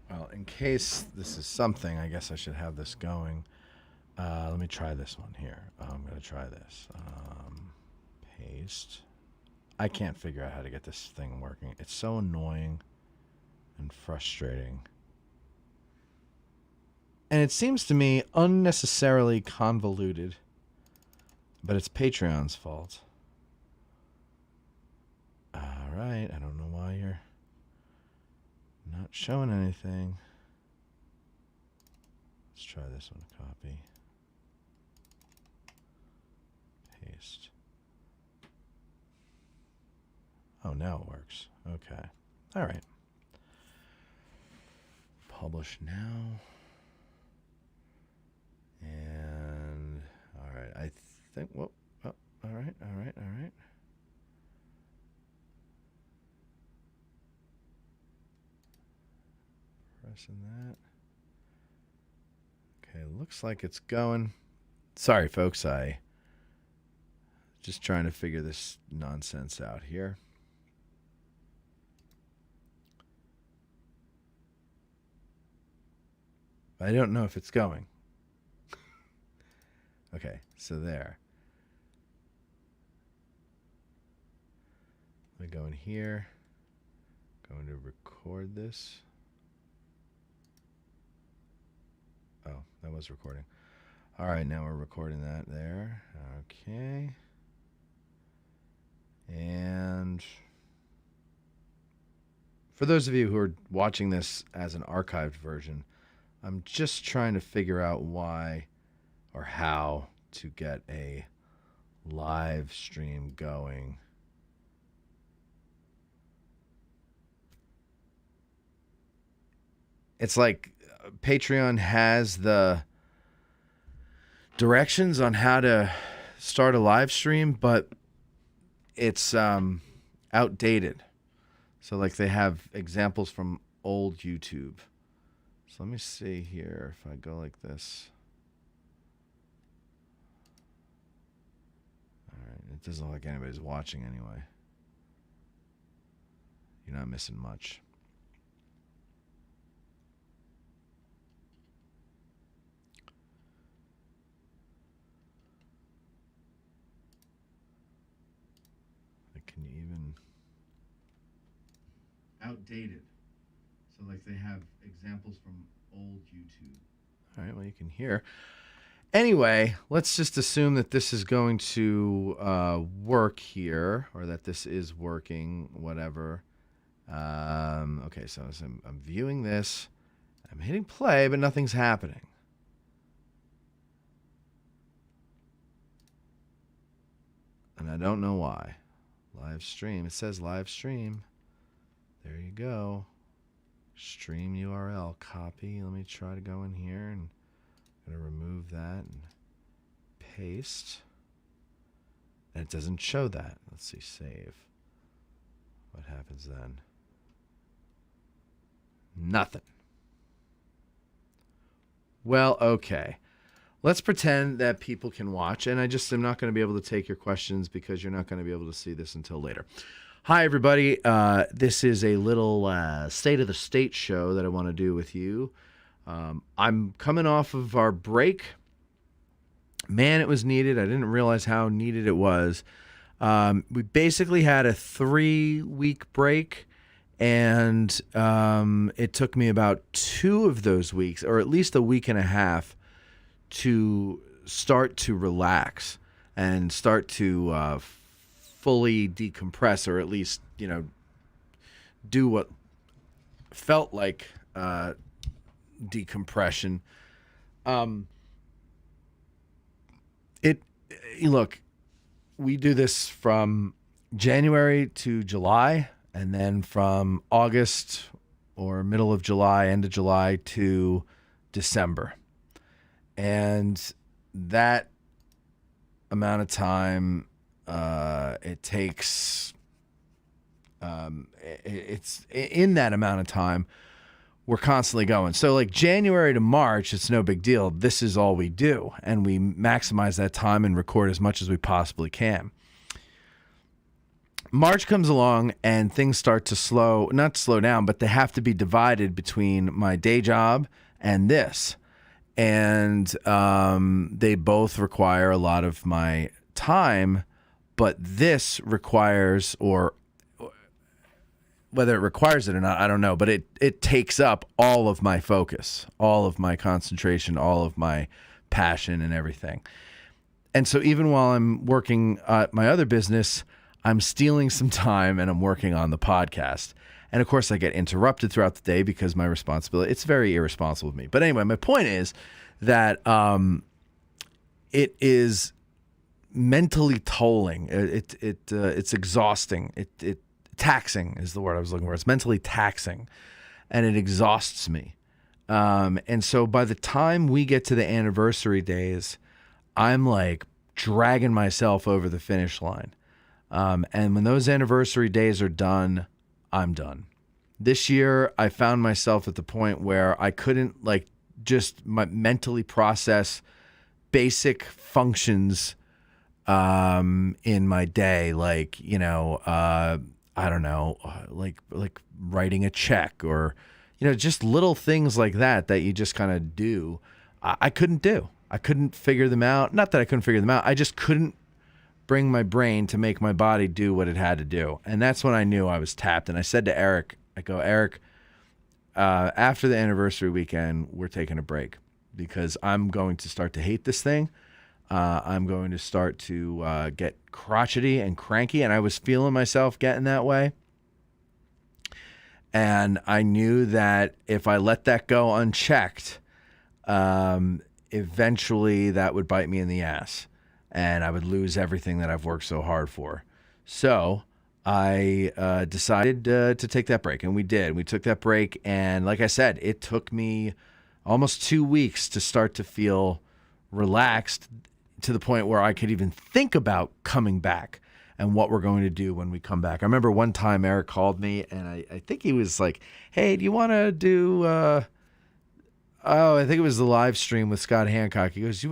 Well, in case this is something, I guess I should have this going. Let me try this one here. I'm going to try this. Paste. I can't figure out how to get this thing working. It's so annoying and frustrating. And it seems to me unnecessarily convoluted. But it's Patreon's fault. All right. I don't know why you're not showing anything. Let's try this one. Copy. Paste. Oh, now it works. Okay. All right. Publish now. And all right. I think. Whoa. Oh, all right. All right. All right. Pressing that. Okay. Looks like it's going. Sorry, folks. I just trying to figure this nonsense out here. I don't know if it's going. Okay, so there. Let me go in here. Going to record this. Oh, that was recording. All right, now we're recording that there. Okay. And for those of you who are watching this as an archived version, I'm just trying to figure out why or how to get a live stream going. It's like Patreon has the directions on how to start a live stream, but it's outdated. So like they have examples from old YouTube. So let me see here if I go like this. All right, it doesn't look like anybody's watching anyway. You're not missing much. Can you even... Outdated. So like they have examples from old YouTube. All right, well you can hear. Anyway, let's just assume that this is going to work here, or that this is working, whatever. Okay, so I'm viewing this. I'm hitting play, but nothing's happening. And I don't know why. Live stream. It says live stream. There you go. Stream URL. Copy. Let me try to go in here and I'm going to remove that and paste. And it doesn't show that. Let's see. Save. What happens then? Nothing. Well, okay. Let's pretend that people can watch, and I just am not going to be able to take your questions because you're not going to be able to see this until later. Hi, everybody. This is a little State of the State show that I want to do with you. I'm coming off of our break. Man, it was needed. I didn't realize how needed it was. We basically had a 3-week break, and it took me about 2 of those weeks, or at least a week and a half, to start to relax and start to fully decompress, or at least, do what felt like decompression. Look, we do this from January to July, and then from August or middle of July, end of July to December. And that amount of time it takes, it's in that amount of time, we're constantly going. So like January to March, it's no big deal. This is all we do. And we maximize that time and record as much as we possibly can. March comes along and things start to not slow down, but they have to be divided between my day job and this. And they both require a lot of my time, but this requires, or whether it requires it or not, I don't know, but it takes up all of my focus, all of my concentration, all of my passion and everything. And so even while I'm working at my other business, I'm stealing some time and I'm working on the podcast. And of course I get interrupted throughout the day because my responsibility, it's very irresponsible of me. But anyway, my point is that it is mentally tolling. It's exhausting. It taxing is the word I was looking for. It's mentally taxing and it exhausts me. And so by the time we get to the anniversary days, I'm like dragging myself over the finish line. And when those anniversary days are done, I'm done. This year, I found myself at the point where I couldn't just mentally process basic functions in my day, I don't know, like writing a check or, just little things like that you just kind of do. I couldn't do. I couldn't figure them out. Not that I couldn't figure them out. I just couldn't bring my brain to make my body do what it had to do. And that's when I knew I was tapped. And I said to Eric, Eric, after the anniversary weekend, we're taking a break because I'm going to start to hate this thing. I'm going to start to get crotchety and cranky. And I was feeling myself getting that way. And I knew that if I let that go unchecked, eventually that would bite me in the ass and I would lose everything that I've worked so hard for. So I decided to take that break, and we did. We took that break, and like I said, it took me almost 2 weeks to start to feel relaxed to the point where I could even think about coming back and what we're going to do when we come back. I remember one time Eric called me, and I think he was like, hey, do you want to do... I think it was the live stream with Scott Hancock. He goes,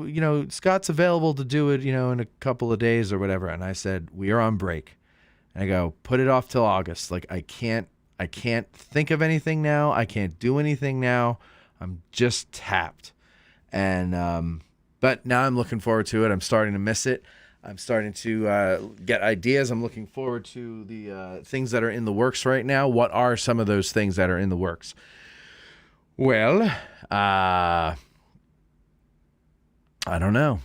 Scott's available to do it, in a couple of days or whatever. And I said, we are on break. And I go, put it off till August. Like, I can't think of anything now. I can't do anything now. I'm just tapped. And, but now I'm looking forward to it. I'm starting to miss it. I'm starting to get ideas. I'm looking forward to the things that are in the works right now. What are some of those things that are in the works? Well, I don't know.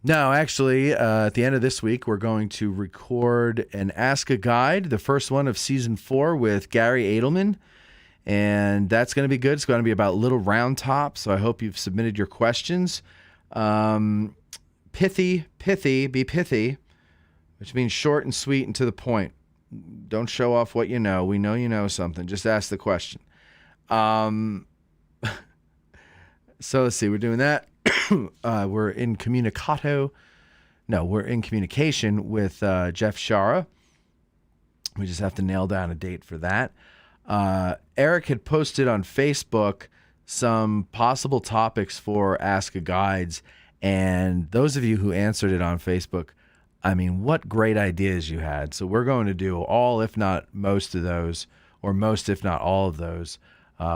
No, actually, at the end of this week, we're going to record an Ask a Guide, the first one of season 4 with Gary Edelman. And that's going to be good. It's going to be about Little Round Top. So I hope you've submitted your questions. Pithy, be pithy, which means short and sweet and to the point. Don't show off what you know. We know you know something. Just ask the question. So let's see, we're doing that. We're in communication with Jeff Shara. We just have to nail down a date for that. Eric had posted on Facebook some possible topics for Ask a Guides, and those of you who answered it on Facebook, I mean, what great ideas you had. So we're going to do all, if not most of those, or most, if not all of those,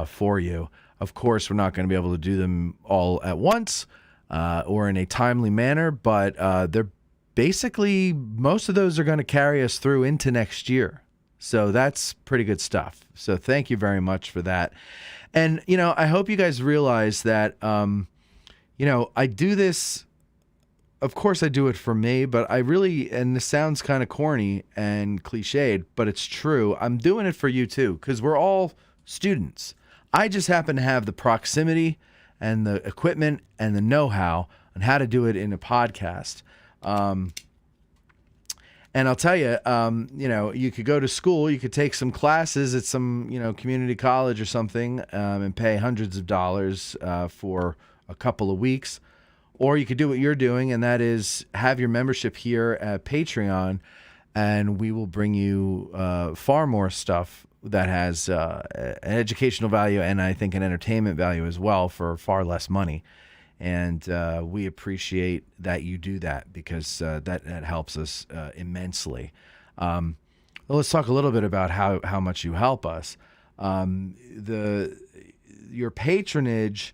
for you. Of course, we're not going to be able to do them all at once or in a timely manner, but they're basically, most of those are going to carry us through into next year. So that's pretty good stuff. So thank you very much for that. And, I hope you guys realize that, I do this, of course I do it for me, but I really, and this sounds kind of corny and cliched, but it's true. I'm doing it for you too, because we're all students. I just happen to have the proximity and the equipment and the know-how on how to do it in a podcast. And I'll tell you, you could go to school, you could take some classes at some, community college or something, and pay hundreds of dollars for a couple of weeks. Or you could do what you're doing, and that is have your membership here at Patreon, and we will bring you far more stuff that has an educational value and I think an entertainment value as well for far less money. And we appreciate that you do that because that helps us immensely. Well, let's talk a little bit about how much you help us. Your patronage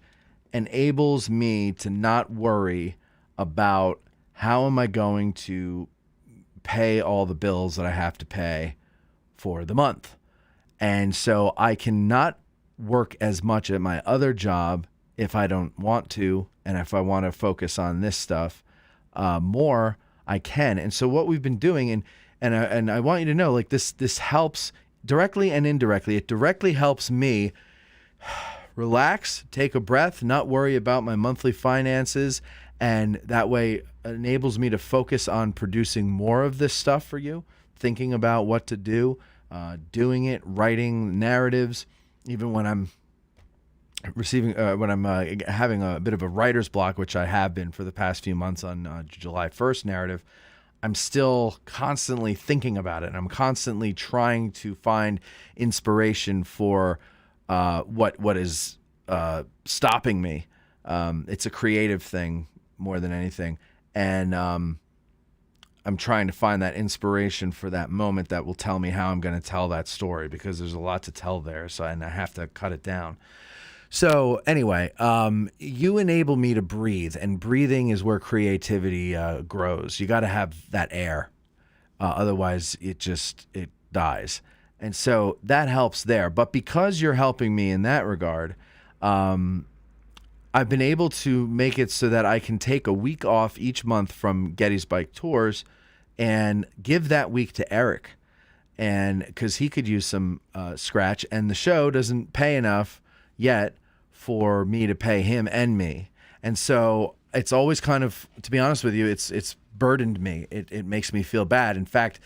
enables me to not worry about how am I going to pay all the bills that I have to pay for the month. And so I cannot work as much at my other job if I don't want to. And if I want to focus on this stuff more, I can. And so what we've been doing, and I want you to know, like this helps directly and indirectly. It directly helps me relax, take a breath, not worry about my monthly finances, and that way enables me to focus on producing more of this stuff for you, thinking about what to do, doing it, writing narratives, even when I'm having a bit of a writer's block, which I have been for the past few months on July 1st narrative. I'm still constantly thinking about it, and I'm constantly trying to find inspiration for what is stopping me. It's a creative thing more than anything, and I'm trying to find that inspiration for that moment that will tell me how I'm going to tell that story, because there's a lot to tell there, and I have to cut it down. So anyway, you enable me to breathe, and breathing is where creativity grows. You got to have that air, otherwise it dies. And so that helps there. But because you're helping me in that regard, I've been able to make it so that I can take a week off each month from Getty's Bike Tours and give that week to Eric, and because he could use some scratch, and the show doesn't pay enough yet for me to pay him and me. And so it's always kind of, to be honest with you, it's burdened me. It makes me feel bad. In fact,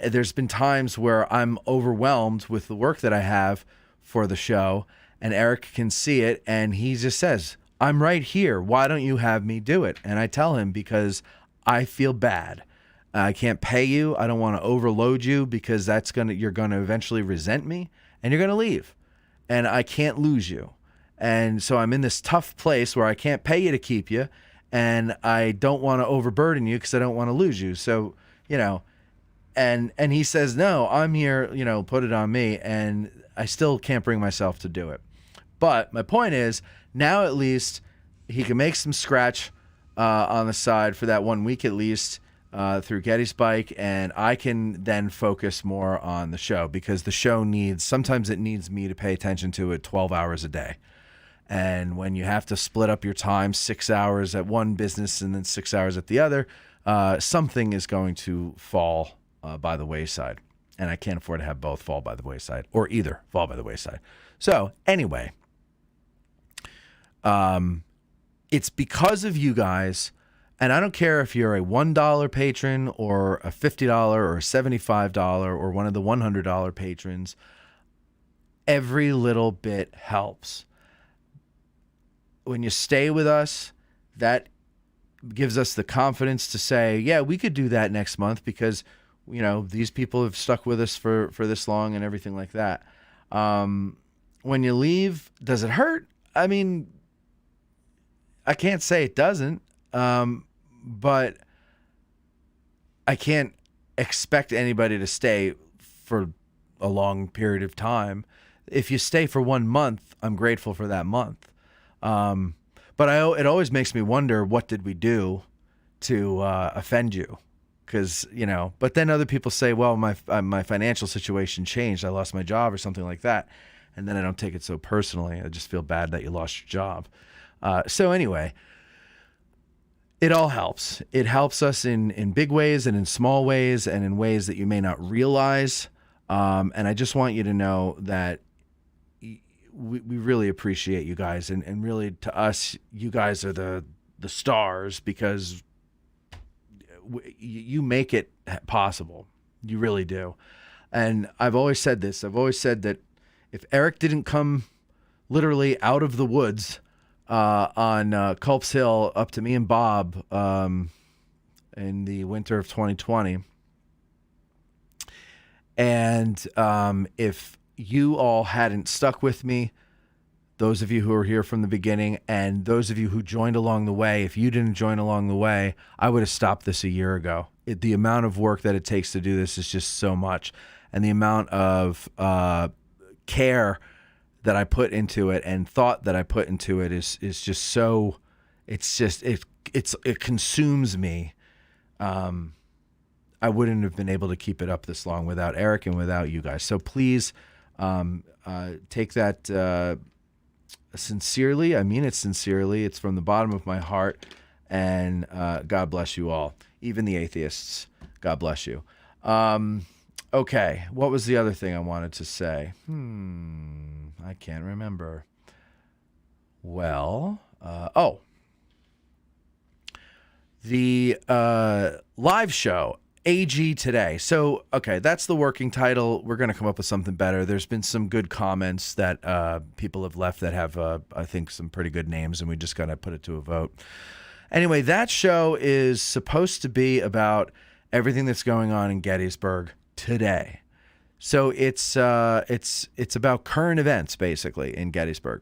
there's been times where I'm overwhelmed with the work that I have for the show, and Eric can see it, and he just says, I'm right here. Why don't you have me do it? And I tell him, because I feel bad. I can't pay you. I don't want to overload you, because you're going to eventually resent me, and you're going to leave, and I can't lose you. And so I'm in this tough place where I can't pay you to keep you, and I don't want to overburden you because I don't want to lose you. So, and he says, no, I'm here, put it on me. And I still can't bring myself to do it. But my point is, now at least he can make some scratch on the side for that 1 week at least through Getty's Bike, and I can then focus more on the show, because the show sometimes it needs me to pay attention to it 12 hours a day. And when you have to split up your time, 6 hours at one business and then 6 hours at the other, something is going to fall by the wayside. And I can't afford to have both fall by the wayside, or either fall by the wayside. So anyway, it's because of you guys. And I don't care if you're a $1 patron or a $50 or a $75 or one of the $100 patrons. Every little bit helps. When you stay with us, that gives us the confidence to say, yeah, we could do that next month, because, these people have stuck with us for this long and everything like that. When you leave, does it hurt? I mean, I can't say it doesn't, but I can't expect anybody to stay for a long period of time. If you stay for 1 month, I'm grateful for that month. But it always makes me wonder, what did we do to offend you? Because, but then other people say, well, my financial situation changed. I lost my job or something like that. And then I don't take it so personally. I just feel bad that you lost your job. So anyway, it all helps. It helps us in big ways and in small ways and in ways that you may not realize. And I just want you to know that we really appreciate you guys. And really, to us, you guys are the stars, because you make it possible. You really do. And I've always said this. I've always said that if Eric didn't come literally out of the woods on Culp's Hill up to me and Bob in the winter of 2020, and if you all hadn't stuck with me, those of you who are here from the beginning, and those of you who joined along the way, if you didn't join along the way, I would have stopped this a year ago. the amount of work that it takes to do this is just so much, and the amount of care that I put into it and thought that I put into it is just so. It's just it consumes me. I wouldn't have been able to keep it up this long without Eric and without you guys. So please take that sincerely. I mean it sincerely. It's from the bottom of my heart. And God bless you all, even the atheists. God bless you. Okay, what was the other thing I wanted to say? I can't remember. Well, the live show, AG Today. So, okay, that's the working title. We're going to come up with something better. There's been some good comments that people have left that have, I think, some pretty good names, and we just got to put it to a vote. Anyway, that show is supposed to be about everything that's going on in Gettysburg today. So it's about current events, basically, in Gettysburg.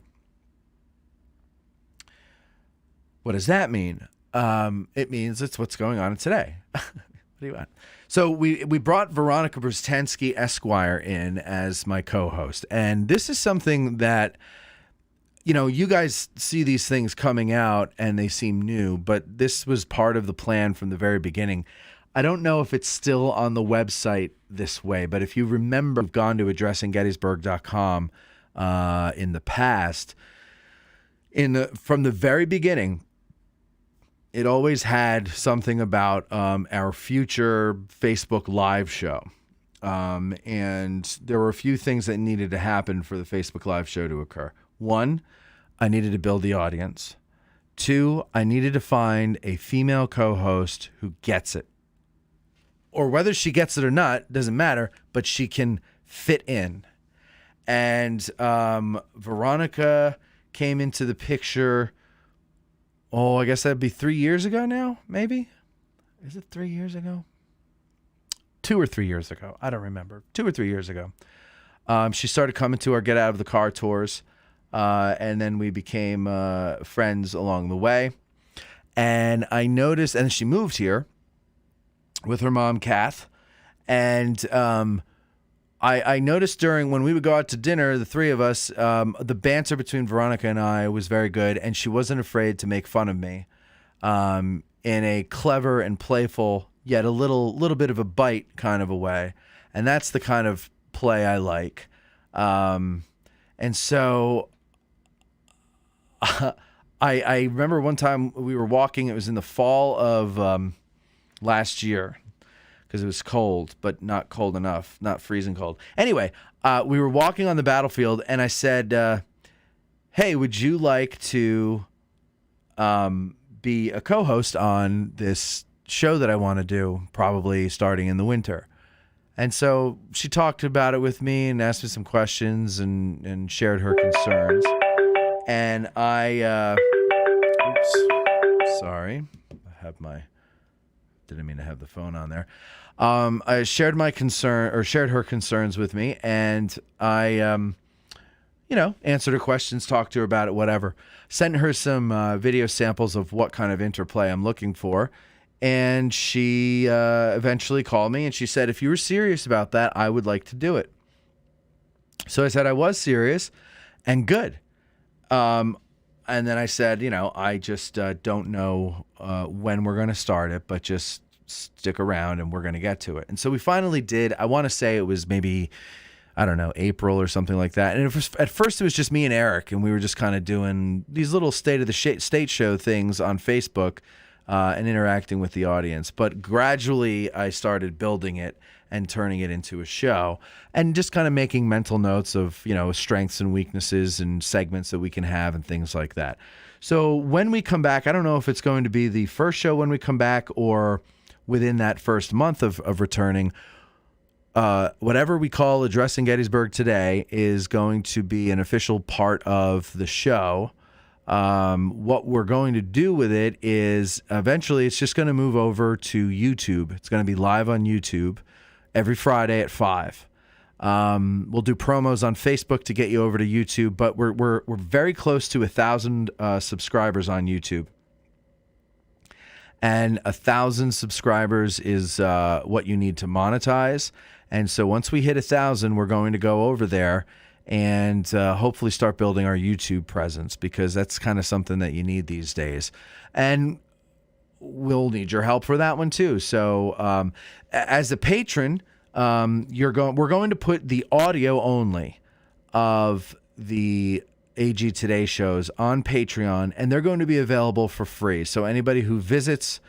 What does that mean? It means it's what's going on today. What do you want? So we brought Veronica Brzezinski Esquire in as my co-host, and this is something that, you know, you guys see these things coming out and they seem new, but this was part of the plan from the very beginning. I don't know if it's still on the website this way, but if you remember, we've gone to addressinggettysburg.com in the past. From the very beginning, it always had something about our future Facebook Live show. And there were a few things that needed to happen for the Facebook Live show to occur. One, I needed to build the audience. Two, I needed to find a female co-host who gets it. Or whether she gets it or not, doesn't matter, but she can fit in. And Veronica came into the picture, I guess that'd be 3 years ago now, maybe? Is it 3 years ago? 2 or 3 years ago. I don't remember. 2 or 3 years ago. She started coming to our Get Out of the Car tours, and then we became friends along the way. And I noticed, and she moved here with her mom, Kath, and I noticed when we would go out to dinner, the three of us, the banter between Veronica and I was very good, and she wasn't afraid to make fun of me in a clever and playful, yet a little bit of a bite kind of a way. And that's the kind of play I like. And so I remember one time we were walking, it was in the fall of last year, because it was cold, but not cold enough, not freezing cold. Anyway, we were walking on the battlefield, and I said, hey, would you like to be a co-host on this show that I want to do, probably starting in the winter? And so she talked about it with me and asked me some questions and shared her concerns. And I, sorry, didn't mean to have the phone on there. I shared shared her concerns with me, and I, answered her questions, talked to her about it, whatever. Sent her some video samples of what kind of interplay I'm looking for, and she eventually called me, and she said, if you were serious about that, I would like to do it. So I said I was serious, and good. And then I said, I just don't know when we're going to start it, but just stick around and we're going to get to it. And so we finally did. I want to say it was maybe, I don't know, April or something like that. And at first it was just me and Eric, and we were just kind of doing these little state of the state show things on Facebook and interacting with the audience. But gradually I started building it and turning it into a show, and just kind of making mental notes of, strengths and weaknesses and segments that we can have and things like that. So when we come back, I don't know if it's going to be the first show when we come back or within that first month of returning. Whatever we call Addressing Gettysburg Today is going to be an official part of the show. What we're going to do with it is eventually it's just going to move over to YouTube. It's going to be live on YouTube every Friday at 5. We'll do promos on Facebook to get you over to YouTube, but we're very close to 1,000 subscribers on YouTube. and 1,000 subscribers is what you need to monetize. And so once we hit 1,000, we're going to go over there and hopefully start building our YouTube presence, because that's kind of something that you need these days. And we'll need your help for that one too. So as a patron, we're going to put the audio only of the AG Today shows on Patreon, and they're going to be available for free. So anybody who visits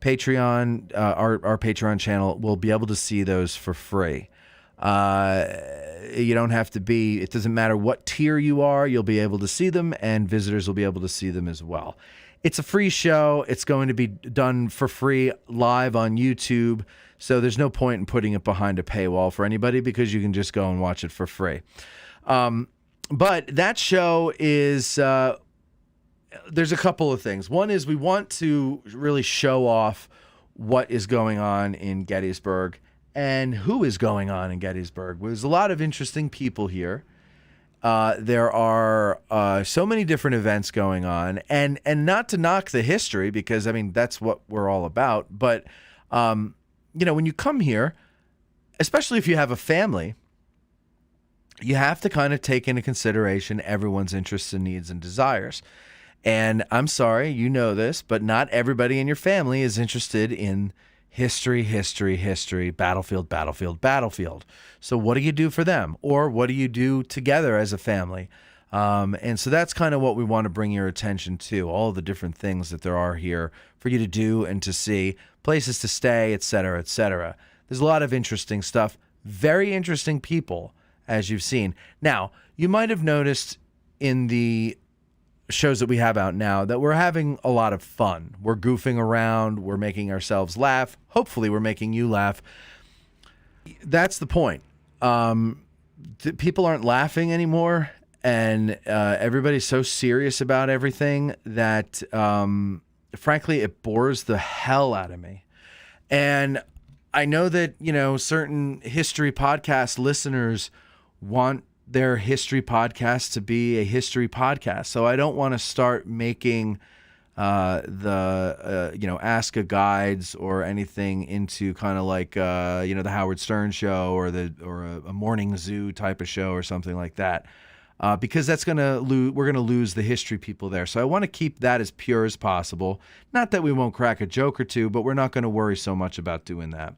Patreon, our Patreon channel, will be able to see those for free. You don't have to be, it doesn't matter what tier you are, you'll be able to see them, and visitors will be able to see them as well. It's a free show. It's going to be done for free live on YouTube. So there's no point in putting it behind a paywall for anybody, because you can just go and watch it for free. But that show is, there's a couple of things. One is we want to really show off what is going on in Gettysburg and who is going on in Gettysburg. There's a lot of interesting people here. There are so many different events going on, and not to knock the history, because I mean that's what we're all about. But when you come here, especially if you have a family, you have to kind of take into consideration everyone's interests and needs and desires. And I'm sorry, you know this, but not everybody in your family is interested in history, battlefield, battlefield, battlefield. So what do you do for them? Or what do you do together as a family? And so that's kind of what we want to bring your attention to, all of the different things that there are here for you to do and to see, places to stay, et cetera, et cetera. There's a lot of interesting stuff, very interesting people, as you've seen. Now, you might have noticed in the shows that we have out now that we're having a lot of fun. We're goofing around. We're making ourselves laugh. Hopefully we're making you laugh. That's the point. People aren't laughing anymore, and everybody's so serious about everything that, frankly, it bores the hell out of me. And I know that, certain history podcast listeners want their history podcast to be a history podcast. So I don't want to start making the Ask a Guides or anything into kind of like the Howard Stern show or a morning zoo type of show or something like that, because that's we're gonna lose the history people there. So I want to keep that as pure as possible. Not that we won't crack a joke or two, but we're not going to worry so much about doing that.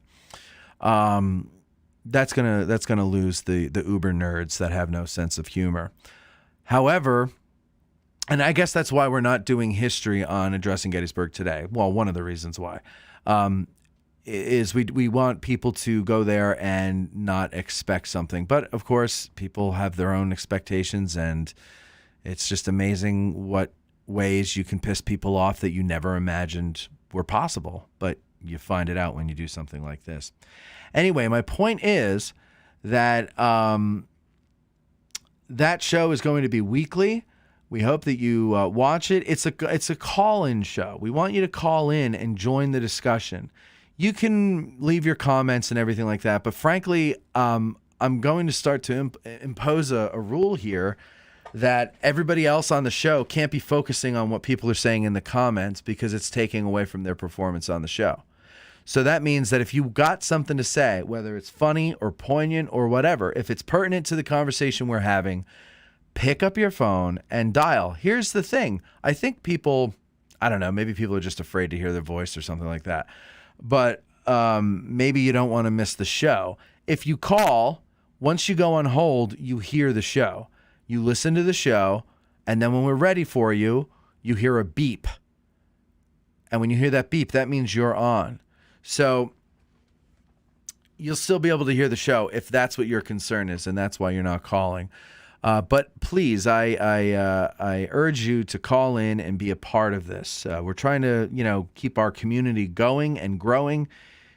That's gonna lose the uber nerds that have no sense of humor. However, and I guess that's why we're not doing history on Addressing Gettysburg Today. Well, one of the reasons why is we want people to go there and not expect something. But of course, people have their own expectations, and it's just amazing what ways you can piss people off that you never imagined were possible. But you find it out when you do something like this. Anyway, my point is that that show is going to be weekly. We hope that you watch it. It's a call-in show. We want you to call in and join the discussion. You can leave your comments and everything like that, but frankly, I'm going to start to impose a rule here that everybody else on the show can't be focusing on what people are saying in the comments, because it's taking away from their performance on the show. So that means that if you got something to say, whether it's funny or poignant or whatever, if it's pertinent to the conversation we're having, pick up your phone and dial. Here's the thing. I think people, I don't know, maybe people are just afraid to hear their voice or something like that. But maybe you don't want to miss the show. If you call, once you go on hold, you hear the show. You listen to the show, and then when we're ready for you, you hear a beep. And when you hear that beep, that means you're on. So you'll still be able to hear the show if that's what your concern is, and that's why you're not calling. But please, I urge you to call in and be a part of this. We're trying to, keep our community going and growing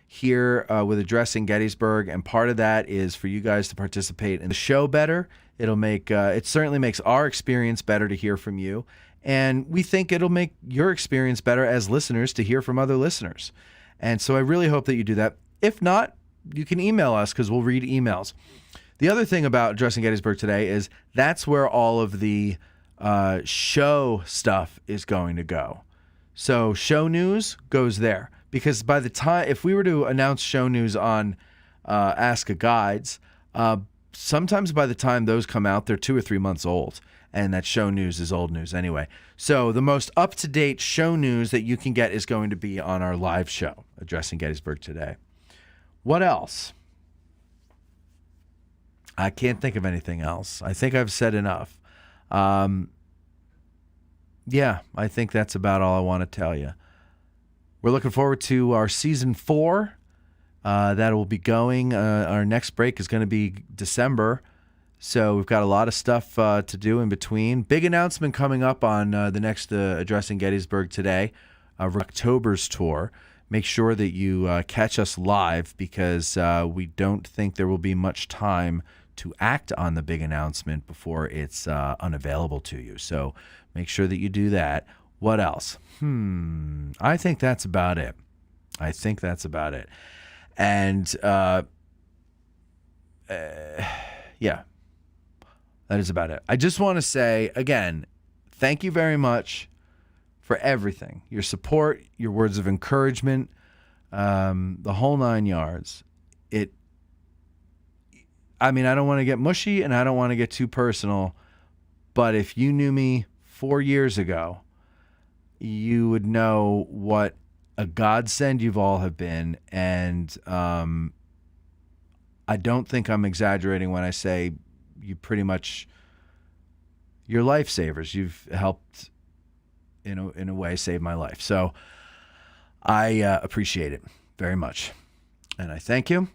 here with Addressing Gettysburg, and part of that is for you guys to participate in the show better. It'll make it certainly makes our experience better to hear from you, and we think it'll make your experience better as listeners to hear from other listeners. And so I really hope that you do that. If not, you can email us, because we'll read emails. The other thing about Addressing Gettysburg Today is that's where all of the show stuff is going to go. So show news goes there, because by the time, if we were to announce show news on Ask a Guides, sometimes by the time those come out, they're 2 or 3 months old. And that show news is old news anyway. So the most up-to-date show news that you can get is going to be on our live show, Addressing Gettysburg Today. What else? I can't think of anything else. I think I've said enough. Yeah, I think that's about all I want to tell you. We're looking forward to our season 4. That will be going. Our next break is going to be December. So we've got a lot of stuff to do in between. Big announcement coming up on the next Addressing Gettysburg Today, October's tour. Make sure that you catch us live, because we don't think there will be much time to act on the big announcement before it's unavailable to you. So make sure that you do that. What else? I think that's about it. And yeah, that is about it. I just want to say, again, thank you very much for everything. Your support, your words of encouragement, the whole 9 yards. I don't want to get mushy and I don't want to get too personal, but if you knew me 4 years ago, you would know what a godsend you've all have been. And I don't think I'm exaggerating when I say you pretty much, you're lifesavers. You've helped in a way save my life. So I appreciate it very much. And I thank you.